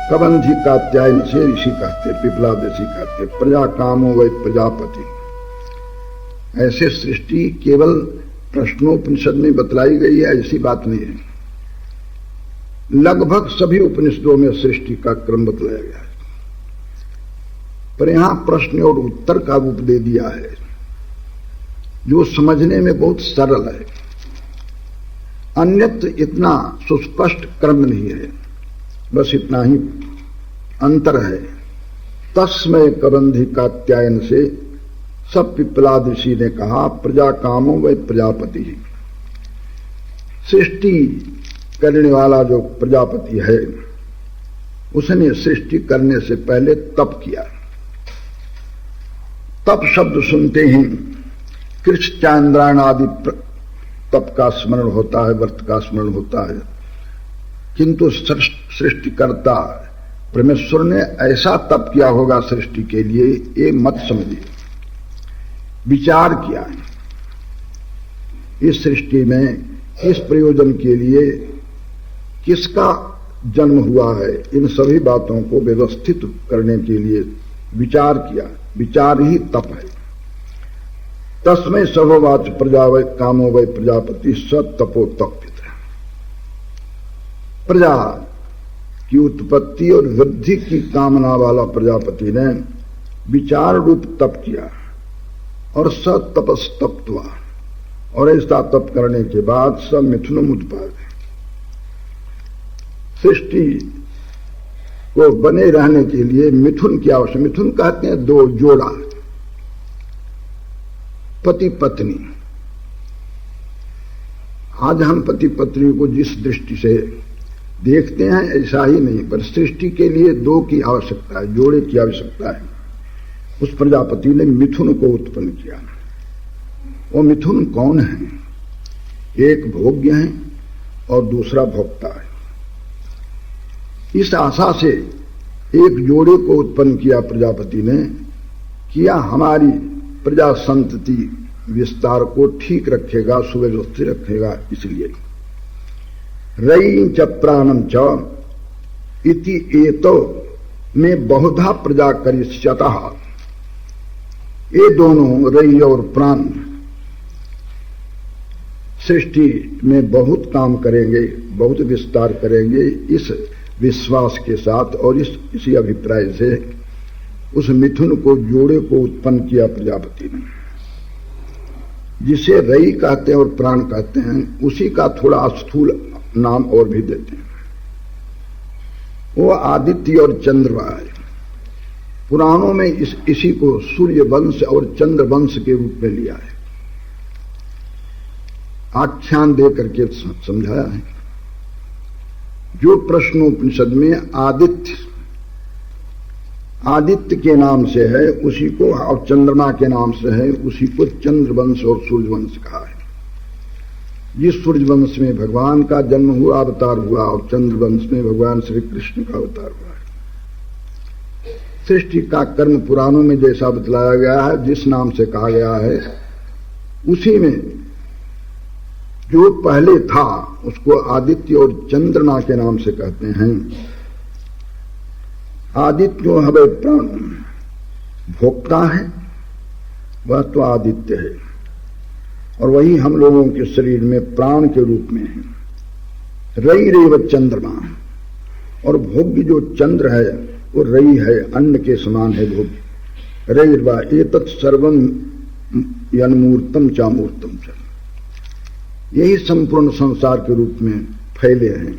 कबंधी कात्यायन से ऋषि कहते, पिपलादशी कहते, प्रजा कामो वै प्रजापति। ऐसे सृष्टि केवल प्रश्नोपनिषद में बतलाई गई है ऐसी बात नहीं है। लगभग सभी उपनिषदों में सृष्टि का क्रम बतलाया गया है, पर यहां प्रश्न और उत्तर का रूप दे दिया है जो समझने में बहुत सरल है। अन्यत्र इतना सुस्पष्ट क्रम नहीं है, बस इतना ही अंतर है। तस्मय कबंधी कात्यायन से सब पिपलाद ऋषि ने कहा प्रजा कामो वै प्रजापति। सृष्टि करने वाला जो प्रजापति है उसने सृष्टि करने से पहले तप किया। तप शब्द सुनते ही कृष्ण चांद्रायण आदि तप का स्मरण होता है, व्रत का स्मरण होता है, किंतु सृष्टिकर्ता परमेश्वर ने ऐसा तप किया होगा सृष्टि के लिए ये मत समझिए। विचार किया इस सृष्टि में किस प्रयोजन के लिए किसका जन्म हुआ है, इन सभी बातों को व्यवस्थित करने के लिए विचार किया। विचार ही तप है। तस्मै सर्ववाच प्रजा वै कामो वै प्रजापति स तपो तपित। प्रजा की उत्पत्ति और वृद्धि की कामना वाला प्रजापति ने विचार रूप तप किया और स तपस्तप्त्वा, और ऐसा तप करने के बाद स मिथुनम उत्पाद। सृष्टि को बने रहने के लिए मिथुन की आवश्यक। मिथुन कहते हैं दो जोड़ा, पति पत्नी। आज हम पति पत्नी को जिस दृष्टि से देखते हैं ऐसा ही नहीं, पर सृष्टि के लिए दो की आवश्यकता है, जोड़े की आवश्यकता है। उस प्रजापति ने मिथुन को उत्पन्न किया। वो मिथुन कौन है? एक भोग्य है और दूसरा भोक्ता है। इस आशा से एक जोड़े को उत्पन्न किया प्रजापति ने, किया हमारी प्रजा संतति विस्तार को ठीक रखेगा, सुव्यवस्थित रखेगा। इसलिए रई च प्राणम च इति एतो में बहुधा प्रजा करिष्यतः। ये दोनों रई और प्राण सृष्टि में बहुत काम करेंगे, बहुत विस्तार करेंगे, इस विश्वास के साथ और इसी अभिप्राय से उस मिथुन को जोड़े को उत्पन्न किया प्रजापति ने। जिसे रई कहते हैं और प्राण कहते हैं, उसी का थोड़ा स्थूल नाम और भी देते हैं। वो आदित्य और चंद्रमा है। पुराणों में इसी को सूर्य वंश और चंद्र वंश के रूप में लिया है, आख्यान दे करके समझाया है। जो प्रश्नोपनिषद में आदित्य के नाम से है उसी को, और चंद्रमा के नाम से है उसी को चंद्रवंश और सूर्यवंश कहा है। जिस सूर्यवंश में भगवान का जन्म हुआ, अवतार हुआ, और चंद्रवंश में भगवान श्री कृष्ण का अवतार हुआ है। सृष्टि का कर्म पुराणों में जैसा बतलाया गया है, जिस नाम से कहा गया है, उसी में जो पहले था उसको आदित्य और चंद्रमा के नाम से कहते हैं। आदित्य हवे प्राण, भोक्ता है, वह तो आदित्य है, और वही हम लोगों के शरीर में प्राण के रूप में है। रई रेव चंद्रमा, और भोग्य जो चंद्र है वो रई है, अन्न के समान है भोग्य। रईर्वा एतत् सर्वं यन्मूर्तम चामूर्तम च, यही संपूर्ण संसार के रूप में फैले हैं।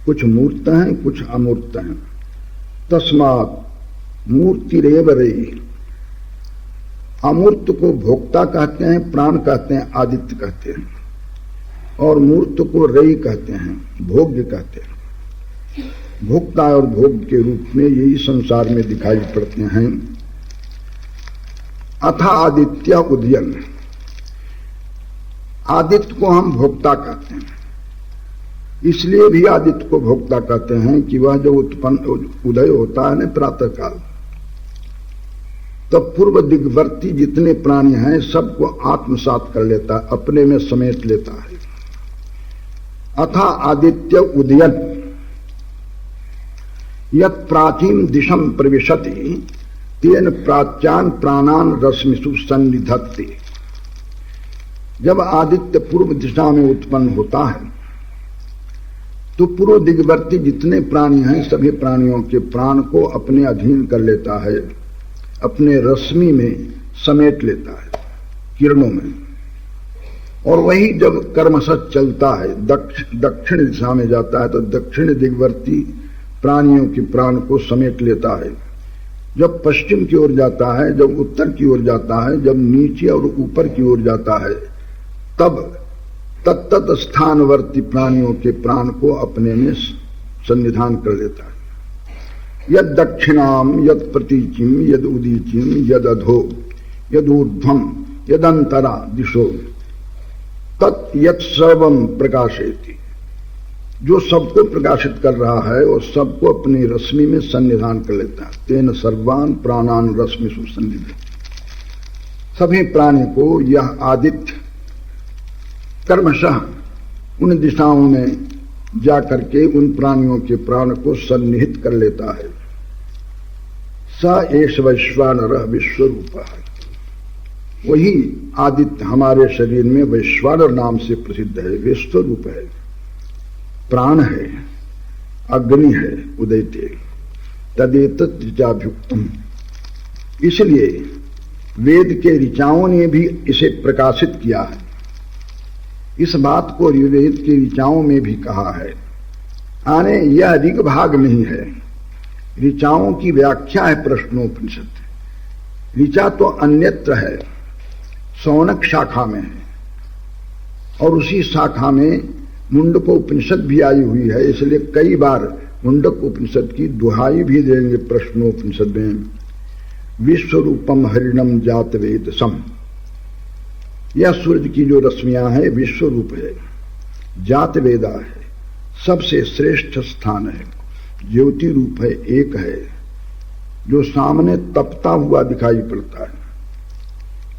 कुछ मूर्त हैं, कुछ अमूर्त हैं। तस्मात् मूर्तिरेव रई। अमूर्त को भोक्ता कहते हैं, प्राण कहते हैं, आदित्य कहते हैं, और मूर्त को रई कहते हैं, भोग्य कहते हैं। भोक्ता और भोग के रूप में यही संसार में दिखाई पड़ते हैं। अथा आदित्य उदयन, आदित्य को हम भोक्ता कहते हैं। इसलिए भी आदित्य को भोक्ता कहते हैं कि वह जो उत्पन्न उदय होता है न प्रातः काल, तब पूर्व दिग्वर्ती जितने प्राणी हैं सबको आत्मसात कर लेता है, अपने में समेट लेता है। अथा आदित्य उदयन, यत् प्राचीन दिशम प्रविशति तेन प्राच्यान प्राणान रश्मिषु सन्निधत्ते। जब आदित्य पूर्व दिशा में उत्पन्न होता है तो पूर्व दिग्वर्ती जितने प्राणी हैं सभी प्राणियों के प्राण को अपने अधीन कर लेता है, अपने रश्मि में समेट लेता है, किरणों में। और वही जब कर्मशः चलता है दक्षिण दिशा में जाता है तो दक्षिण दिग्वर्ती प्राणियों के प्राण को समेट लेता है। जब पश्चिम की ओर जाता है, जब उत्तर की ओर जाता है, जब नीचे और ऊपर की ओर जाता है, तब तत्त स्थानवर्ती प्राणियों के प्राण को अपने में सन्निधान कर लेता है। यद दक्षिणाम यद प्रतीचिम यद उदीचिम यद अधो यद ऊर्ध्वम यदंतरा दिशो तत् यत् सर्वम प्रकाशयति। जो सबको प्रकाशित कर रहा है वो सबको अपनी रश्मि में सन्निधान कर लेता है। तेन सर्वान प्राणान रश्मिषु सन्निधत्ते। सभी प्राणी को यह आदित्य कर्मशः उन दिशाओं में जाकर के उन प्राणियों के प्राण को सन्निहित कर लेता है। स एष वैश्वानरः विश्वरूपः। वही आदित्य हमारे शरीर में वैश्वानर नाम से प्रसिद्ध है, विश्वरूप है, प्राण है, अग्नि है, उदयते तदेतत् ऋचाभ्युक्तम्। इसलिए वेद के ऋचाओं ने भी इसे प्रकाशित किया है। इस बात को वेद की ऋचाओं में भी कहा है। आने यह ऋग भाग नहीं है, ऋचाओं की व्याख्या है प्रश्नोपनिषद। ऋचा तो अन्यत्र है, सौनक शाखा में है, और उसी शाखा में मुंडक उपनिषद भी आई हुई है। इसलिए कई बार मुंडक उपनिषद की दुहाई भी देंगे प्रश्नोपनिषद में। विश्वरूपम हरिणम जात वेदसम। यह सूर्य की जो रश्मियां हैं विश्व रूप है, जात वेदा है, सबसे श्रेष्ठ स्थान है, ज्योति रूप है, एक है, जो सामने तपता हुआ दिखाई पड़ता है।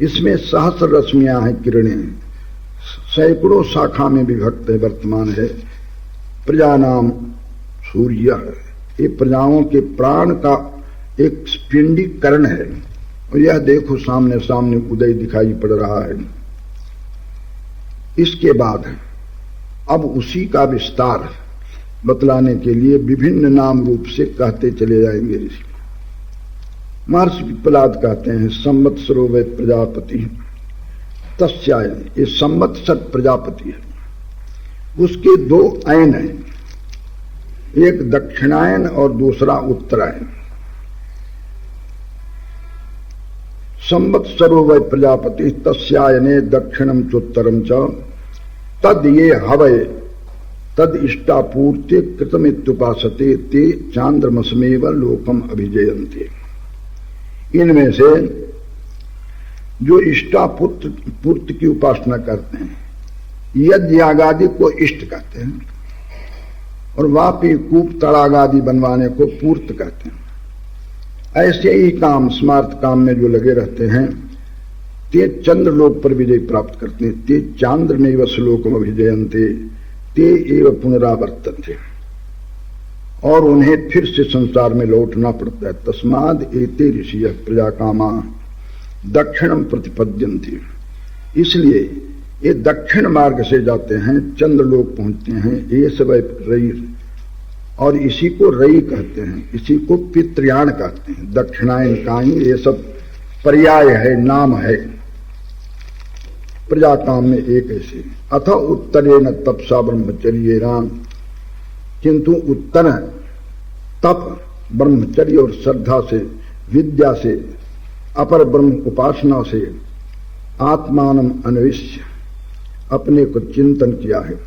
इसमें सहस्र रश्मियां हैं, किरणें, सैकड़ों शाखा में विभक्त है, वर्तमान है। प्रजानाम सूर्य, ये प्रजाओं के प्राण का एक पिंडीकरण है। और यह देखो सामने सामने उदय दिखाई पड़ रहा है। इसके बाद अब उसी का विस्तार बतलाने के लिए विभिन्न नाम रूप से कहते चले जाएंगे। महर्षि पिप्पलाद कहते हैं संवत्सरो वै प्रजापति तस्यायन। ये संवत्सर प्रजापति है, उसके दो अयन हैं, एक दक्षिणायन और दूसरा उत्तरायन। संवत्सरो वै प्रजापति तस्यायने दक्षिणम चोत्तरम च तद ये हवय तद इष्टापूर्ति कृतमित्युपासते ते चांद्रमसमेव लोकम अभिजयन्ते। इनमें से जो इष्टापूर्ति की उपासना करते हैं, यज्ञ यागादि को इष्ट कहते हैं, और वापी कूप तड़ागादि बनवाने को पूर्त कहते हैं। ऐसे ही काम स्मार्थ काम में जो लगे रहते हैं ते चंद्रलोक पर विजय प्राप्त करते हैं। ते चांद्रमेव श्लोकम अभिजयन्ते ते एव पुनरावर्तन्ते। और उन्हें फिर से संसार में लौटना पड़ता है। तस्माद एते ऋषियः प्रजा कामा दक्षिणम प्रतिपद्यन्ते। इसलिए ये दक्षिण मार्ग से जाते हैं, चंद्रलोक पहुंचते हैं। ये सब रई, और इसी को रई कहते हैं, इसी को पितृयाण कहते हैं। दक्षिणायन काई ये सब पर्याय है, नाम है। प्रजा काम में एक ऐसे। अथ उत्तरेण तपसा ब्रह्मचर्य राम। किंतु उत्तर तप, ब्रह्मचर्य और श्रद्धा से, विद्या से, अपर ब्रह्म उपासना से आत्मानम अन्विष्य अपने को चिंतन किया है,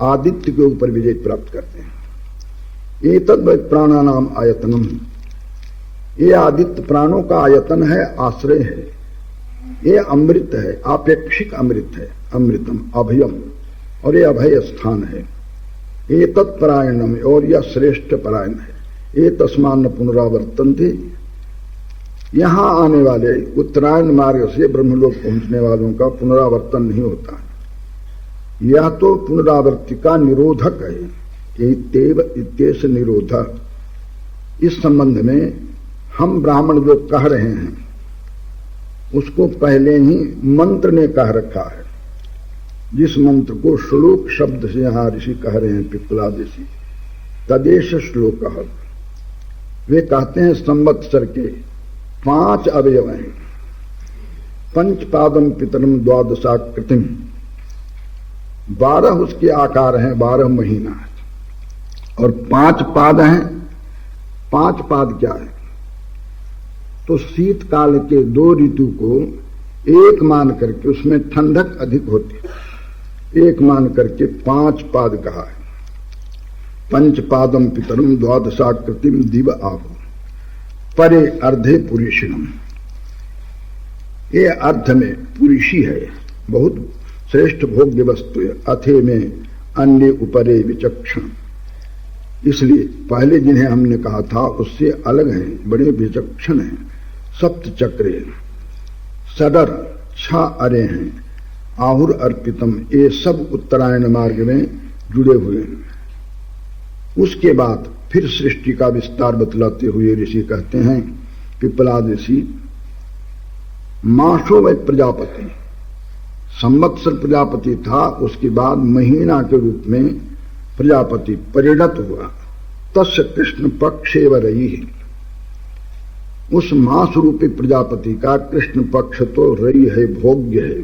आदित्य के ऊपर विजय प्राप्त करते हैं। एतद् प्राणानाम आयतनम। ये आदित्य प्राणों का आयतन है, आश्रय है। ये अमृत है, आपेक्षिक अमृत है, अमृतम अभयम, और ये अभय स्थान है। ये तत्परायणम, और यह श्रेष्ठ परायण है। ये तस्मान पुनरावर्तन्ते। यहां आने वाले उत्तरायण मार्ग से ब्रह्मलोक पहुंचने वालों का पुनरावर्तन नहीं होता है। यह तो पुनरावर्ति का निरोधक है। इत्येव इत्येष निरोध। इस संबंध में हम ब्राह्मण जो कह रहे हैं उसको पहले ही मंत्र ने कह रखा है। जिस मंत्र को श्लोक शब्द से यहां ऋषि कह रहे हैं पिप्पलाद ऋषि, तदेश श्लोक, वे कहते हैं संवत्सर के 5 अवयव हैं। पंचपादम पितरम द्वादशाकृतिम, 12 उसके आकार हैं, 12 महीना है, और 5 पाद हैं। 5 पाद क्या है? तो शीतकाल के 2 ऋतु को एक मान करके, उसमें ठंडक अधिक होती है, एक मान करके 5 पाद कहा है। पंचपादम पितरम द्वादशाकृतिम दिव आभो परे अर्धे पुरुषिणम, ये अर्ध में पुरुषी है, बहुत श्रेष्ठ भोग्य वस्तु है। अथे में अन्य उपरे विचक्षण, इसलिए पहले जिन्हें हमने कहा था उससे अलग हैं, बड़े विचक्षण हैं। सप्त चक्रे सदर 6 अरे हैं, आहुर अर्पितम, ये सब उत्तरायण मार्ग में जुड़े हुए हैं। उसके बाद फिर सृष्टि का विस्तार बतलाते हुए ऋषि कहते हैं, पिप्पलाद ऋषि, मासो में प्रजापति, संवत्सर प्रजापति था, उसके बाद महीना के रूप में प्रजापति परिणत हुआ। तस्य कृष्ण पक्षेव रही है, उस मास रूपी प्रजापति का कृष्ण पक्ष तो रई है, भोग्य है,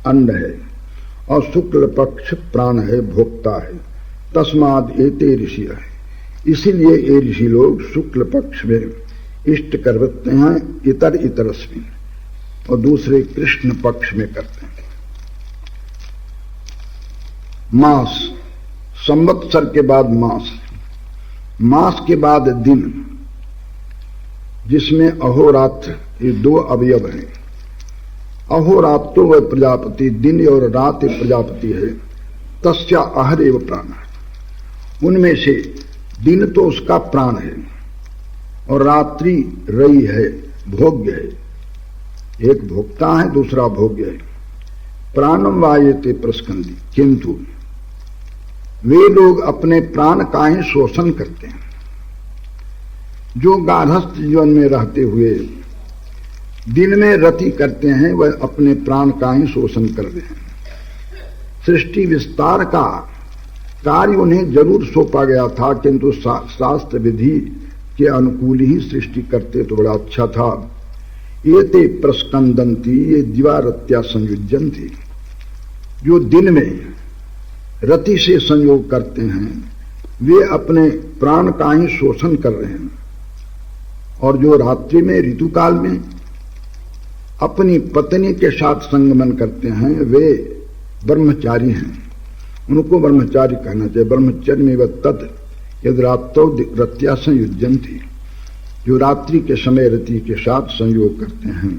अन्न है, और शुक्ल पक्ष प्राण है, भोक्ता है। तस्माद एते ऋषि है, इसीलिए ये ऋषि लोग शुक्ल पक्ष में इष्ट करते हैं, इतर इतरस्मिन, और दूसरे कृष्ण पक्ष में करते हैं। मास, संवत्सर के बाद मास, मास के बाद दिन, जिसमें अहोरात्र, ये 2 अवयव हैं। अहोरात्रो वह प्रजापति, दिन और रात प्रजापति है। तस्या आहर एव प्राण, उनमें से दिन तो उसका प्राण है और रात्रि रई है, भोग्य है। एक भोक्ता है, दूसरा भोग्य है। प्राणम वायते प्रस्कंदी, किंतु वे लोग अपने प्राण का ही शोषण करते हैं। जो गार्हस्थ जीवन में रहते हुए दिन में रति करते हैं, वह अपने प्राण का ही शोषण कर रहे हैं। सृष्टि विस्तार का कार्य उन्हें जरूर सौंपा गया था, किंतु शास्त्र विधि के अनुकूल ही सृष्टि करते तो बड़ा अच्छा था। ये ते प्रस्कंदंती, ये दिवारत्या संयुज्यंती, जो दिन में रति से संयोग करते हैं वे अपने प्राण का ही शोषण कर रहे हैं, और जो रात्रि में ऋतुकाल में अपनी पत्नी के साथ संगमन करते हैं वे ब्रह्मचारी हैं। उनको ब्रह्मचारी कहना चाहिए। ब्रह्मचर्य में वह तद यद रात्रो रत्या संयुज्यंती, जो रात्रि के समय रति के साथ संयोग करते हैं।